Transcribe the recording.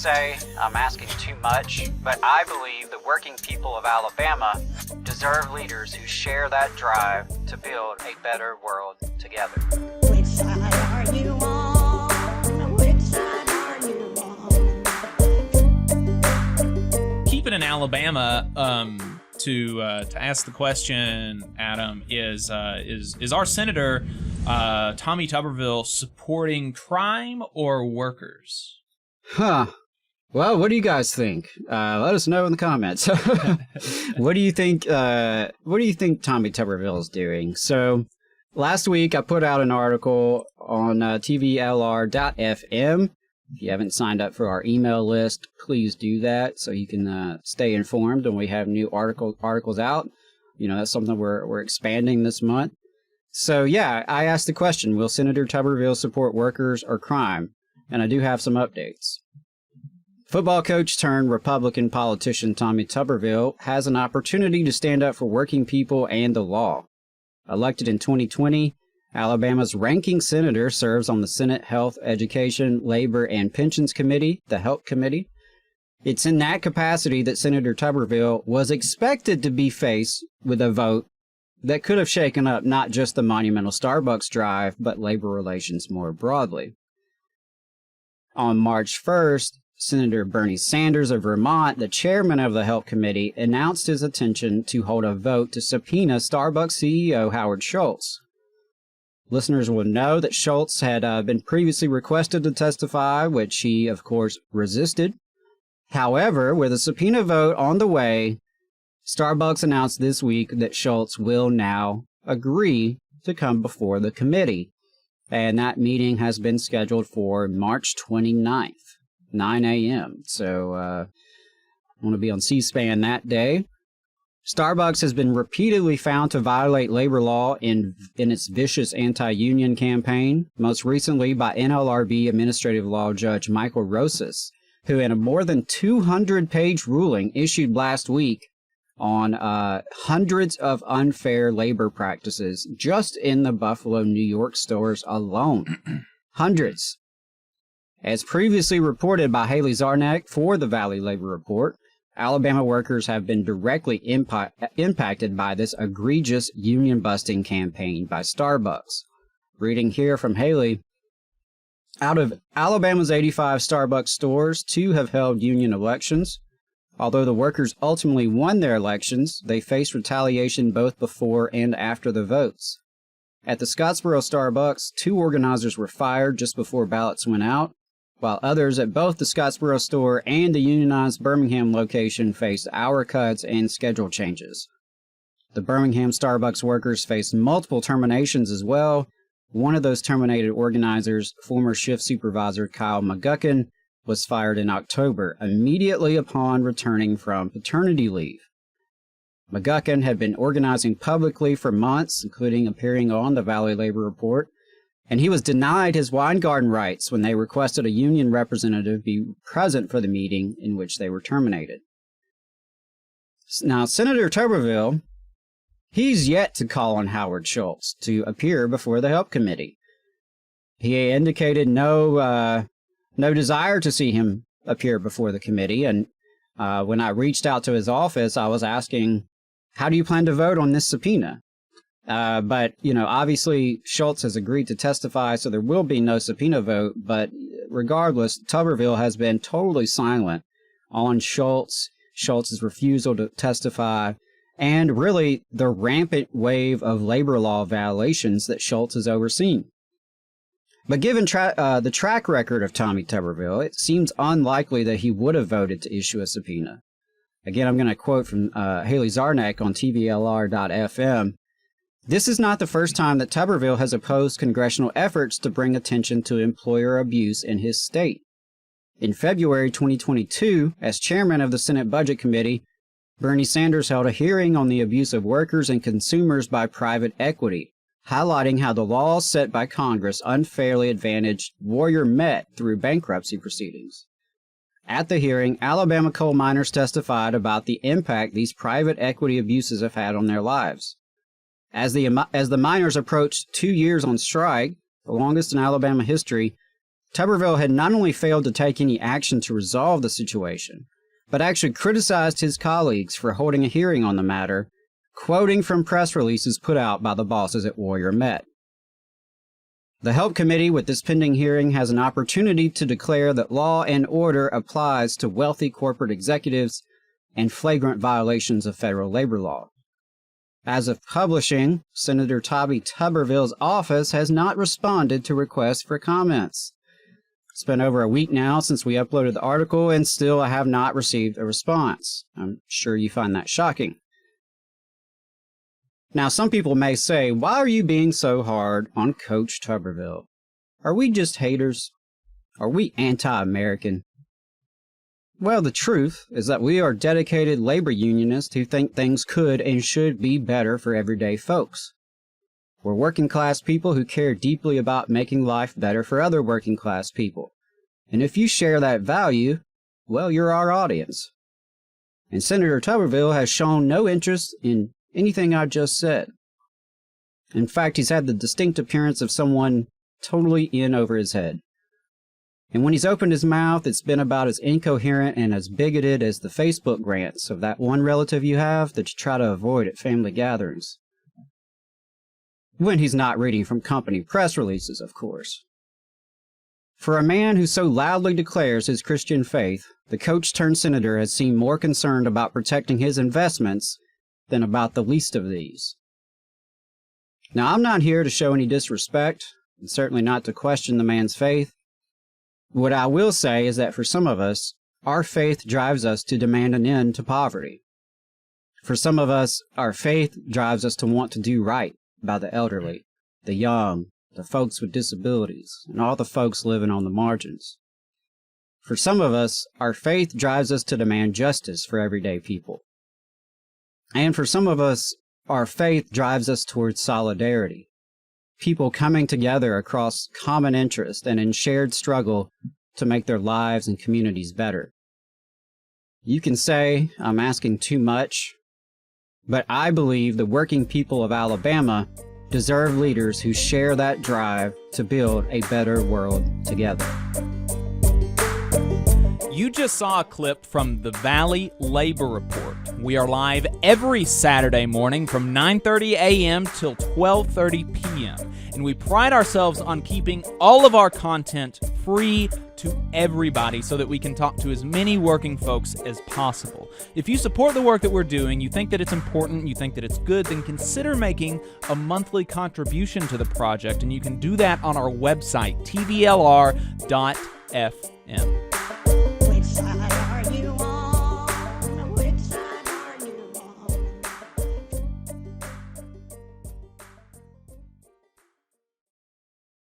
say I'm asking too much, but I believe the working people of Alabama deserve leaders who share that drive to build a better world together. Which side are you on? Which side are you on? Keeping in Alabama, to ask the question, Adam, is our Senator Tommy Tuberville supporting crime or workers? Huh. Well, what do you guys think? Let us know in the comments. What do you think? What do you think Tommy Tuberville is doing? So, last week I put out an article on tvlr.fm. If you haven't signed up for our email list, please do that so you can stay informed when we have new articles out. You know, that's something we're expanding this month. So, yeah, I asked the question, will Senator Tuberville support workers or crime? And I do have some updates. Football coach turned Republican politician Tommy Tuberville has an opportunity to stand up for working people and the law. Elected in 2020, Alabama's ranking senator serves on the Senate Health, Education, Labor, and Pensions Committee, the HELP Committee. It's in that capacity that Senator Tuberville was expected to be faced with a vote that could have shaken up not just the monumental Starbucks drive, but labor relations more broadly. On March 1st, Senator Bernie Sanders of Vermont, the chairman of the HELP Committee, announced his intention to hold a vote to subpoena Starbucks CEO Howard Schultz. Listeners will know that Schultz had been previously requested to testify, which he, of course, resisted. However, with a subpoena vote on the way, Starbucks announced this week that Schultz will now agree to come before the committee. And that meeting has been scheduled for March 29th, 9 a.m. So I want to be on C-SPAN that day. Starbucks has been repeatedly found to violate labor law in its vicious anti-union campaign, most recently by NLRB Administrative Law Judge Michael Rosas, who in a more than 200-page ruling issued last week on hundreds of unfair labor practices just in the Buffalo, New York stores alone. Hundreds. As previously reported by Haley Zarnack for the Valley Labor Report, Alabama workers have been directly impacted by this egregious union-busting campaign by Starbucks. Reading here from Haley, out of Alabama's 85 Starbucks stores, 2 have held union elections. Although the workers ultimately won their elections, they faced retaliation both before and after the votes. At the Scottsboro Starbucks, 2 organizers were fired just before ballots went out, while others at both the Scottsboro store and the unionized Birmingham location faced hour cuts and schedule changes. The Birmingham Starbucks workers faced multiple terminations as well. One of those terminated organizers, former shift supervisor Kyle McGuckin, was fired in October, immediately upon returning from paternity leave. McGuckin had been organizing publicly for months, including appearing on the Valley Labor Report, and he was denied his wine garden rights when they requested a union representative be present for the meeting in which they were terminated. Now, Senator Tuberville, he's yet to call on Howard Schultz to appear before the HELP Committee. He indicated no desire to see him appear before the committee, and when I reached out to his office, I was asking, how do you plan to vote on this subpoena? But, you know, obviously Schultz has agreed to testify, so there will be no subpoena vote, but regardless, Tuberville has been totally silent on Schultz's refusal to testify, and really the rampant wave of labor law violations that Schultz has overseen. But given the track record of Tommy Tuberville, it seems unlikely that he would have voted to issue a subpoena. Again, I'm going to quote from Haley Zarnack on tvlr.fm. This is not the first time that Tuberville has opposed congressional efforts to bring attention to employer abuse in his state. In February 2022, as chairman of the Senate Budget Committee, Bernie Sanders held a hearing on the abuse of workers and consumers by private equity, highlighting how the laws set by Congress unfairly advantaged Warrior Met through bankruptcy proceedings. At the hearing, Alabama coal miners testified about the impact these private equity abuses have had on their lives. As the miners approached 2 years on strike, the longest in Alabama history, Tuberville had not only failed to take any action to resolve the situation, but actually criticized his colleagues for holding a hearing on the matter, quoting from press releases put out by the bosses at Warrior Met. The Help Committee with this pending hearing has an opportunity to declare that law and order applies to wealthy corporate executives and flagrant violations of federal labor law. As of publishing, Senator Tommy Tuberville's office has not responded to requests for comments. It's been over a week now since we uploaded the article, and still I have not received a response. I'm sure you find that shocking. Now, some people may say, why are you being so hard on Coach Tuberville? Are we just haters? Are we anti-American? Well, the truth is that we are dedicated labor unionists who think things could and should be better for everyday folks. We're working class people who care deeply about making life better for other working class people. And if you share that value, well, you're our audience. And Senator Tuberville has shown no interest in anything I just said. In fact, he's had the distinct appearance of someone totally in over his head. And when he's opened his mouth, it's been about as incoherent and as bigoted as the Facebook rants of that one relative you have that you try to avoid at family gatherings. When he's not reading from company press releases, of course. For a man who so loudly declares his Christian faith, the coach-turned-senator has seemed more concerned about protecting his investments than about the least of these. Now, I'm not here to show any disrespect, and certainly not to question the man's faith. What I will say is that for some of us, our faith drives us to demand an end to poverty. For some of us, our faith drives us to want to do right by the elderly, the young, the folks with disabilities, and all the folks living on the margins. For some of us, our faith drives us to demand justice for everyday people. And for some of us, our faith drives us towards solidarity, people coming together across common interest and in shared struggle to make their lives and communities better. You can say I'm asking too much, but I believe the working people of Alabama deserve leaders who share that drive to build a better world together. You just saw a clip from the Valley Labor Report. We are live every Saturday morning from 9:30 a.m. till 12:30 p.m. And we pride ourselves on keeping all of our content free to everybody so that we can talk to as many working folks as possible. If you support the work that we're doing, you think that it's important, you think that it's good, then consider making a monthly contribution to the project, and you can do that on our website, tvlr.fm.